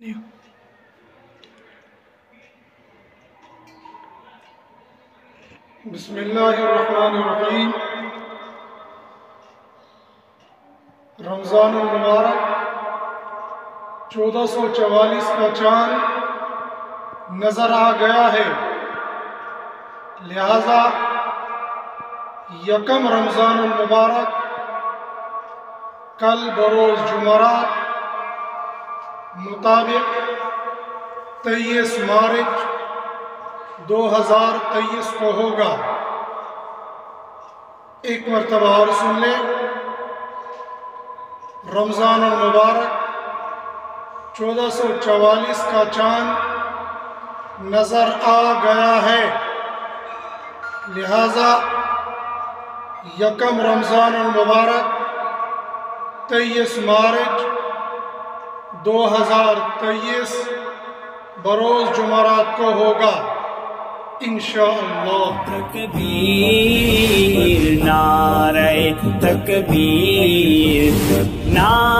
بسم اللہ الرحمن الرحیم۔ رمضان المبارک 1444 کا چاند نظر آ گیا ہے، لہذا یکم رمضان المبارک کل بروز جمعرات مطابق 23 مارچ 2023 کو ہوگا۔ ایک مرتبہ اور سن لیں، رمضان المبارک 1444 کا چاند نظر آ گیا ہے، لہذا یکم رمضان المبارک 23 مارچ 2023 بروز جمعرات کو ہوگا انشاءاللہ۔ تکبیر نعرہ تکبیر، نعرہ